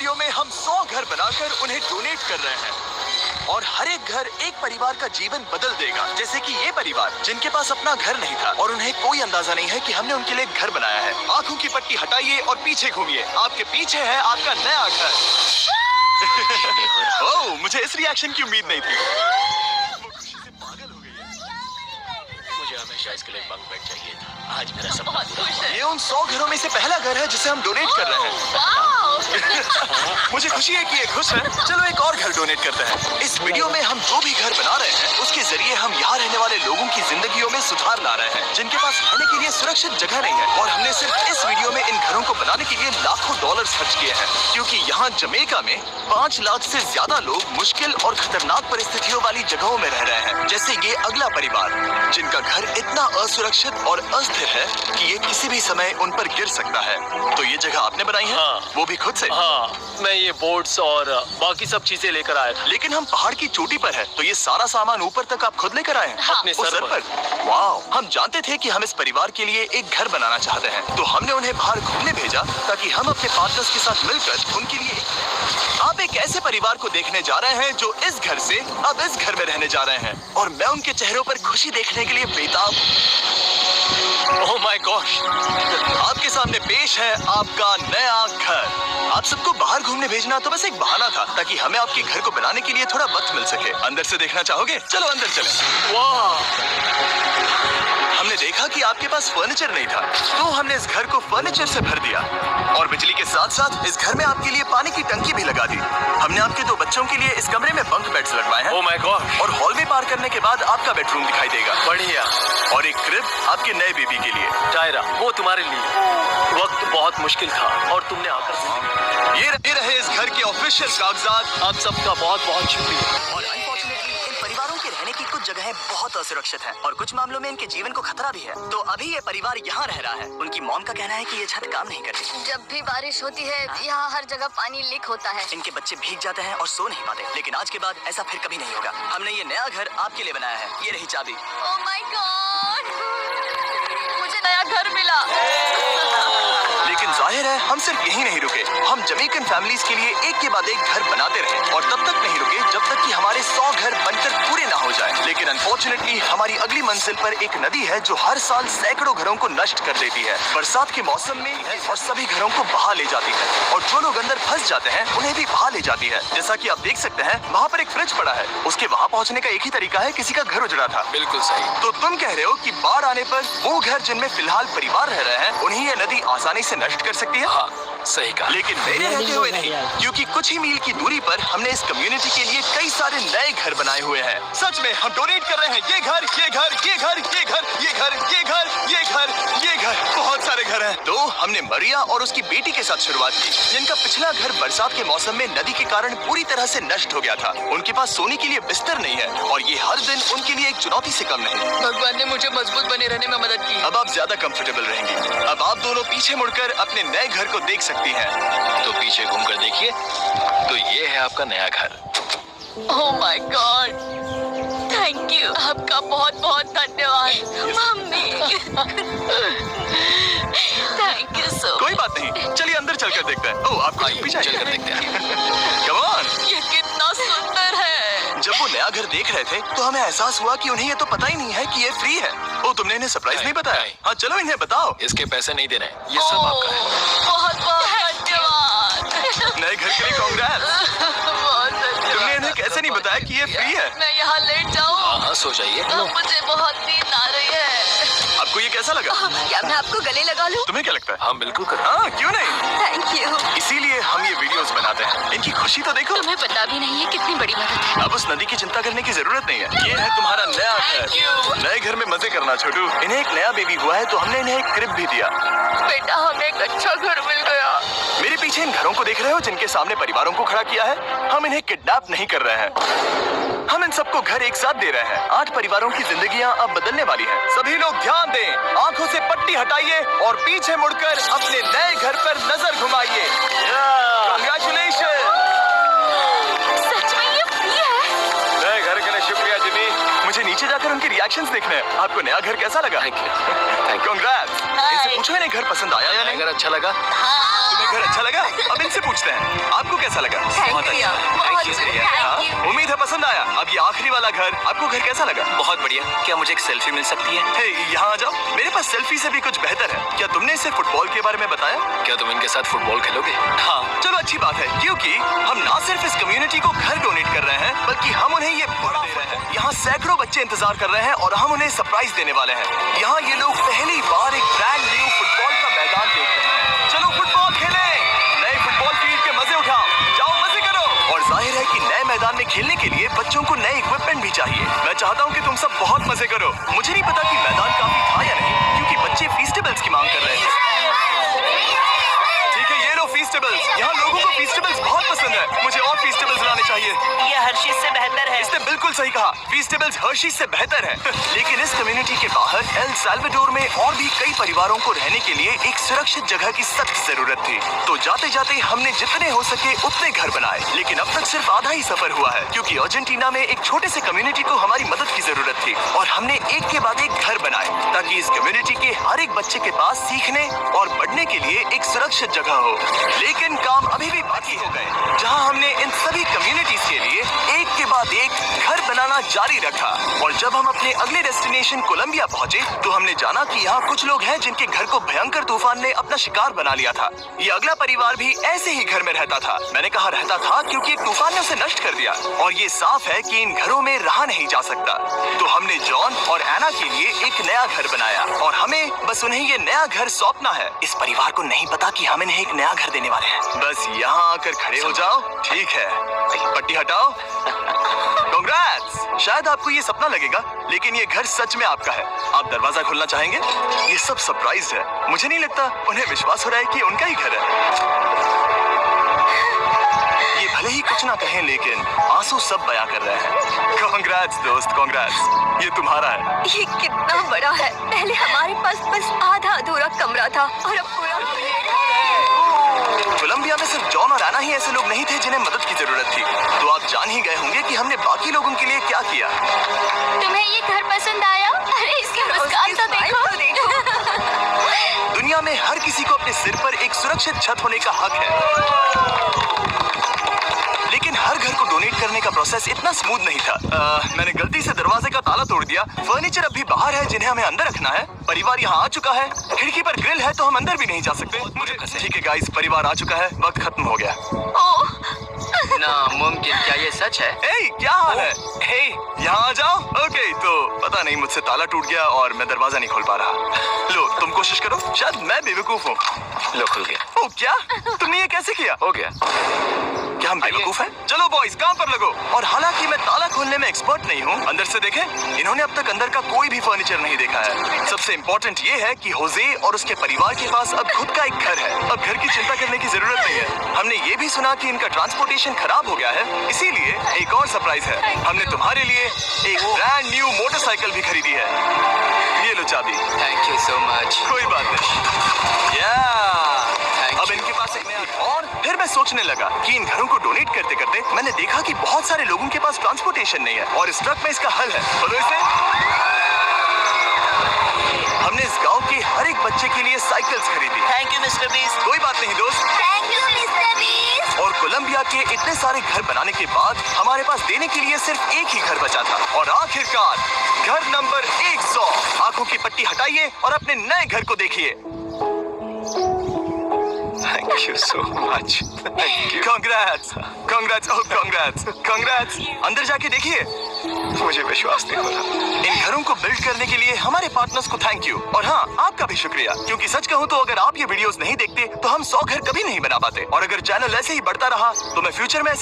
Video में हम 100 घर बनाकर उन्हें डोनेट कर रहे हैं और हर एक घर एक परिवार का जीवन बदल देगा। जैसे कि ये परिवार जिनके पास अपना घर नहीं था और उन्हें कोई अंदाजा नहीं है कि हमने उनके लिए घर बनाया है। आंखों की पट्टी हटाइए और पीछे घूमिए। आपके पीछे है आपका नया घर। ओह, मुझे इस रिएक्शन की उम्मीद नहीं थी। वो खुशी से पागल हो गई है। मुझे हमेशा इसके लिए बंक बेड चाहिए था। आज मेरा सपना बहुत खुश है। ये उन 100 घरों में से पहला घर है जिसे हम डोनेट कर रहे हैं। मुझे खुशी है कि ये खुश है। चलो एक और घर डोनेट करते हैं। इस वीडियो में हम जो भी घर बना रहे हैं उसके जरिए हम यहाँ रहने वाले लोगों की जिंदगियों में सुधार ला रहे हैं जिनके पास रहने के लिए सुरक्षित जगह नहीं है। और हमने सिर्फ इस वीडियो में इन घरों को बनाने के लिए लाखों डॉलर्स खर्च किए हैं, क्योंकि यहाँ जमैका में 5 लाख से ज्यादा लोग मुश्किल और खतरनाक परिस्थितियों वाली जगहों में रह रहे हैं। जैसे ये अगला परिवार जिनका घर इतना असुरक्षित और अस्थिर है कि ये किसी भी समय उन पर गिर सकता है। तो ये जगह आपने बनाई है? हाँ। वो भी खुद से? हाँ, मैं ये बोर्ड्स और बाकी सब चीजें लेकर आया था। लेकिन हम पहाड़ की चोटी पर हैं, तो ये सारा सामान ऊपर तक आप खुद लेकर आए हैं? हाँ। अपने वो सर पर। वाह, हम जानते थे कि हम इस परिवार के लिए एक घर बनाना चाहते हैं, तो हमने उन्हें बाहर घूमने भेजा ताकि हम अपने पार्टनर्स के साथ मिलकर उनके लिए आप एक ऐसे परिवार को देखने जा रहे हैं जो इस घर से अब इस घर में रहने जा रहे हैं। और मैं उनके चेहरों पर खुशी देखने के लिए बेताब। ओह माय गॉश, आपके सामने पेश है आपका नया घर। आप सबको बाहर घूमने भेजना तो बस एक बहाना था ताकि हमें आपके घर को बनाने के लिए थोड़ा वक्त मिल सके। अंदर से देखना चाहोगे? चलो अंदर चलें। वाह, हमने देखा कि आपके पास फर्नीचर नहीं था, तो हमने इस घर को फर्नीचर से भर दिया और बिजली के साथ साथ इस घर में आपके लिए पानी की टंकी भी लगा दी। हमने आपके 2 बच्चों के लिए इस कमरे में बंक बेड्स लगवाए हैं ओह माय गॉड, और हॉलवे पार करने के बाद आपका बेडरूम दिखाई देगा बढ़िया। और एक क्रिब आपके नए बेबी के लिए। टायरा, वो तुम्हारे लिए। वक्त बहुत मुश्किल था और तुमने आकर ये रहे इस घर के ऑफिशियल कागजात। आप सबका बहुत बहुत शुक्रिया। और अनफॉर्चुनेटली इन परिवारों के रहने की कुछ जगहें बहुत असुरक्षित हैं और कुछ मामलों में इनके जीवन को खतरा भी है। तो अभी ये परिवार यहाँ रह रहा है। उनकी मॉम का कहना है कि ये छत काम नहीं करती। जब भी बारिश होती है यहाँ हर जगह पानी लीक होता है। इनके बच्चे भीग जाते हैं और सो नहीं पाते। लेकिन आज के बाद ऐसा फिर कभी नहीं होगा। हमने ये नया घर आपके लिए बनाया है। ये रही चाबी। ओह माय गॉड, मुझे नया घर मिला। लेकिन जाहिर है हम सिर्फ यही नहीं रुके। हम जमैकन फैमिलीज के लिए एक के बाद एक घर बनाते रहे और तब तक नहीं रुके जब तक कि हमारे 100 घर बनकर पूरे ना हो जाए। लेकिन अनफॉर्चुनेटली हमारी अगली मंजिल पर एक नदी है जो हर साल सैकड़ों घरों को नष्ट कर देती है। बरसात के मौसम में और सभी घरों को बहा ले जाती है और जो लोग अंदर फंस जाते हैं उन्हें भी बहा ले जाती है। जैसा कि आप देख सकते हैं वहाँ पर एक फ्रिज पड़ा है। उसके वहाँ पहुँचने का एक ही तरीका है, किसी का घर उजड़ा था। बिल्कुल सही। तो तुम कह रहे हो कि बाढ़ आने पर वो घर जिनमें फिलहाल परिवार रह रहे हैं उन्हें ये नदी आसानी से नष्ट कर सकती है? हाँ, सही कहा। लेकिन मेरे रहते हुए नहीं, क्योंकि कुछ ही मील की दूरी पर हमने इस कम्युनिटी के लिए कई सारे नए घर बनाए हुए हैं। सच में हम डोनेट कर रहे हैं। ये घर, ये घर, ये घर, ये घर, ये घर, ये घर, ये घर, ये घर, बहुत सारे घर हैं। तो हमने मरिया और उसकी बेटी के साथ शुरुआत की, जिनका पिछला घर बरसात के मौसम में नदी के कारण पूरी तरह से नष्ट हो गया था। उनके पास सोने के लिए बिस्तर नहीं है और ये हर दिन उनके लिए एक चुनौती से कम नहीं। भगवान ने मुझे मजबूत बने रहने में मदद की। अब आप ज्यादा कंफर्टेबल रहेंगी। अब आप दोनों पीछे मुड़कर अपने नए घर को देख सकती हैं। तो पीछे घूमकर देखिए, तो ये है आपका नया घर। Oh my God, thank you. आपका बहुत बहुत धन्यवाद मम्मी। Thank you so. कोई बात नहीं, चलिए अंदर चलकर देखते हैं। ओह, आपको पीछे चलकर देखते हैं। Come on। ये कितना सुंदर है। जब वो नया घर देख रहे थे तो हमें एहसास हुआ कि उन्हें ये तो पता ही नहीं है कि ये फ्री है। ओ, तुमने इन्हें सरप्राइज नहीं बताया? नहीं। हाँ, चलो इन्हें बताओ। इसके पैसे नहीं देने, ये सब आपका है। बहुत बहुत धन्यवाद। नए घर के लिए कांग्रेस। बहुत धन्यवाद। तुमने इन्हें कैसे नहीं बताया कि ये फ्री है? मैं यहाँ लेट जाऊँ? हाँ, सो जाइए। मुझे बहुत नींद आ रही है। आपको ये कैसा लगा? क्या मैं आपको गले लगा लूं? तुम्हें क्या लगता है? हाँ, बिल्कुल कर। हाँ, क्यों नहीं? Thank you. इसीलिए हम ये वीडियोस बनाते हैं। इनकी खुशी तो देखो। तुम्हें पता भी नहीं है कितनी बड़ी मदद है। अब उस नदी की चिंता करने की जरूरत नहीं है। ये है तुम्हारा नया घर। नए घर में मजे करना छोटू। इन्हें एक नया बेबी हुआ है तो हमने इन्हें एक क्रिब भी दिया। बेटा, हमें एक अच्छा घर मिल गया। मेरे पीछे इन घरों को देख रहे हो जिनके सामने परिवारों को खड़ा किया है? हम इन्हें किडनैप नहीं कर रहे हैं। हम इन सबको घर एक साथ दे रहे हैं। 8 परिवारों की जिंदगियां अब बदलने वाली हैं। सभी लोग ध्यान दें, आंखों से पट्टी हटाइए और पीछे मुड़कर अपने नए घर पर नजर घुमाइए। Congratulations! सच में ये फ्री है? नए घर के लिए शुक्रिया जिमी। मुझे नीचे जाकर उनके रिएक्शंस देखने हैं। आपको नया घर कैसा लगा? Thank you. Congrats! इनसे पूछो इन्हें घर पसंद आया या नहीं? अगर अच्छा लगा हाँ। तुम्हें घर अच्छा लगा? अब इनसे पूछते हैं, आपको कैसा लगा? थैंक यू, बहुत शुक्रिया, हाँ? Thank you. उम्मीद है पसंद आया। अब ये आखिरी वाला घर, आपको घर कैसा लगा? बहुत बढ़िया। क्या मुझे एक सेल्फी मिल सकती है? हे, यहाँ आ जाओ। मेरे पास सेल्फी से भी कुछ बेहतर है। क्या तुमने इसे फुटबॉल के बारे में बताया? क्या तुम इनके साथ फुटबॉल खेलोगे? हाँ, चलो अच्छी बात है, क्योंकि हम ना सिर्फ इस कम्युनिटी को घर डोनेट कर रहे हैं, बल्कि हम उन्हें ये बड़ा दे रहे हैं। यहाँ सैकड़ों बच्चे इंतजार कर रहे हैं और हम उन्हें सरप्राइज देने वाले हैं। यहाँ ये लोग पहली बार एक ब्रांड न्यू फुटबॉल का मैदान देख रहे हैं। चलो फुटबॉल खेलें, नए फुटबॉल फील्ड के मजे उठाओ, जाओ मजे करो। और जाहिर है कि नए मैदान में खेलने के लिए बच्चों को नए इक्विपमेंट भी चाहिए। मैं चाहता हूँ कि तुम सब बहुत मजे करो। मुझे नहीं पता कि मैदान काफी था या नहीं, क्योंकि बच्चे फीस्टेबल्स की मांग कर रहे हैं। ठीक है, ये लो फीस्टेबल्स। यहाँ लोगों को फीस्टेबल्स बहुत पसंद है। मुझे और फीस्टेबल्स लाने चाहिए। ये हर्षीज से बेहतर है। इसने बिल्कुल सही कहा, फीस्टेबल्स हर्शीज से बेहतर है। लेकिन इस कम्युनिटी के बाहर एल साल्वाडोर में और भी कई परिवारों को रहने के लिए एक सुरक्षित जगह की सख्त जरूरत थी। तो जाते जाते हमने जितने हो सके उतने घर बनाए, लेकिन अब तक सिर्फ आधा ही सफर हुआ है, क्योंकि अर्जेंटीना में एक छोटे से कम्युनिटी को हमारी मदद की जरूरत थी और हमने एक के बाद एक घर बनाए, ताकि इस कम्युनिटी के हर एक बच्चे के पास सीखने और बढ़ने के लिए एक सुरक्षित जगह हो। लेकिन काम अभी भी बाकी हो गए, जहां हमने इन सभी कम्युनिटीज के लिए एक के बाद एक घर बनाना जारी रखा। और जब हम अपने अगले डेस्टिनेशन कोलंबिया पहुंचे, तो हमने जाना कि यहाँ कुछ लोग हैं जिनके घर को भयंकर तूफान ने अपना शिकार बना लिया था। ये अगला परिवार भी ऐसे ही घर में रहता था। मैंने कहा रहता था क्योंकि एक तूफान ने उसे नष्ट कर दिया, और ये साफ है कि इन घरों में रहा नहीं जा सकता। तो हमने जॉन और एना के लिए एक नया घर बनाया, और हमें बस उन्हें ये नया घर सौंपना है। इस परिवार को नहीं पता कि हम इन्हें एक नया घर देने वाले हैं। बस यहाँ आकर खड़े हो जाओ। ठीक है, पट्टी हटाओ। कांग्रेट्स। शायद आपको ये सपना लगेगा, लेकिन ये घर सच में आपका है। आप दरवाजा खोलना चाहेंगे? ये सब सरप्राइज है। मुझे नहीं लगता उन्हें विश्वास हो रहा है कि उनका ही घर है। ये भले ही कुछ ना कहें, लेकिन आंसू सब बयां कर रहे हैं। कांग्रेट्स दोस्त, कांग्रेट्स। ये तुम्हारा है। ये कितना बड़ा है। पहले हमारे पास बस आधा अधूरा कमरा था और अब पूरा। कोलंबिया में सिर्फ जॉन और एना ही ऐसे लोग नहीं थे जिन्हें मदद की जरूरत थी। तो आप जान ही गए होंगे कि हमने बाकी लोगों के लिए क्या किया। तुम्हें ये घर पसंद आया? अरे इसकी मुस्कान तो देखो। दुनिया में हर किसी को अपने सिर पर एक सुरक्षित छत होने का हक है, लेकिन हर घर को डोनेट करने का प्रोसेस इतना स्मूथ नहीं था। मैंने गलती से दरवाजे का ताला तोड़ दिया। फर्नीचर अभी बाहर है जिन्हें हमें अंदर रखना है। परिवार यहाँ आ चुका है। खिड़की पर ग्रिल है तो हम अंदर भी नहीं जा सकते। मुझे ठीक है गाइस, परिवार आ चुका है। वक्त खत्म हो गया। नामुमकिन। क्या ये सच है? हे, क्या हाल है? हे, यहाँ आ जाओ। ओके, तो पता नहीं मुझसे ताला टूट गया और मैं दरवाजा नहीं खोल पा रहा। लो, तुम कोशिश करो। शायद मैं बेवकूफ हूँ। लो, खुल गया। ओ क्या? तुमने ये कैसे किया? हो गया। क्या हम बेवकूफ हैं? चलो बॉयज, काम पर लगो। और हालांकि मैं ताला खोलने में एक्सपर्ट नहीं हूँ, अंदर से देखें, इन्होंने अब तक अंदर का कोई भी फर्नीचर नहीं देखा है। सबसे इम्पोर्टेंट ये है कि होजे और उसके परिवार के पास अब खुद का एक घर है। अब घर की चिंता करने की जरूरत नहीं है। हमने ये भी सुना कि इनका ट्रांसपोर्टेशन खराब हो गया है, इसीलिए एक और सरप्राइज है। हमने तुम्हारे लिए एक ब्रांड न्यू मोटरसाइकिल भी खरीदी है। ये लो चाबी। Thank you so much. कोई बात नहीं। अब इनके पास एक नया। और फिर मैं सोचने लगा कि इन घरों को डोनेट करते करते मैंने देखा कि बहुत सारे लोगों के पास ट्रांसपोर्टेशन नहीं है, और इस ट्रक में इसका हल है। बोलो इसे। हमने इस गांव के हर एक बच्चे के लिए साइकिल्स खरीदी। Thank you mister beast. कोई बात नहीं दोस्त। Thank you mister beast. और कोलंबिया के इतने सारे घर बनाने के बाद हमारे पास देने के लिए सिर्फ एक ही घर बचा था, और आखिरकार घर नंबर 100। आंखों की पट्टी हटाइए और अपने नए घर को देखिए। Thank you so much. Congrats, congrats, oh congrats, congrats। अंदर जाके देखिए। मुझे विश्वास नहीं हो रहा। इन घरों को बिल्ड करने के लिए हमारे पार्टनर्स को थैंक यू, और हाँ, आपका भी शुक्रिया, क्योंकि सच कहूँ तो अगर आप ये वीडियोस नहीं देखते तो हम 100 घर कभी नहीं बना पाते। और अगर चैनल ऐसे ही बढ़ता रहा तो मैं फ्यूचर में ऐसे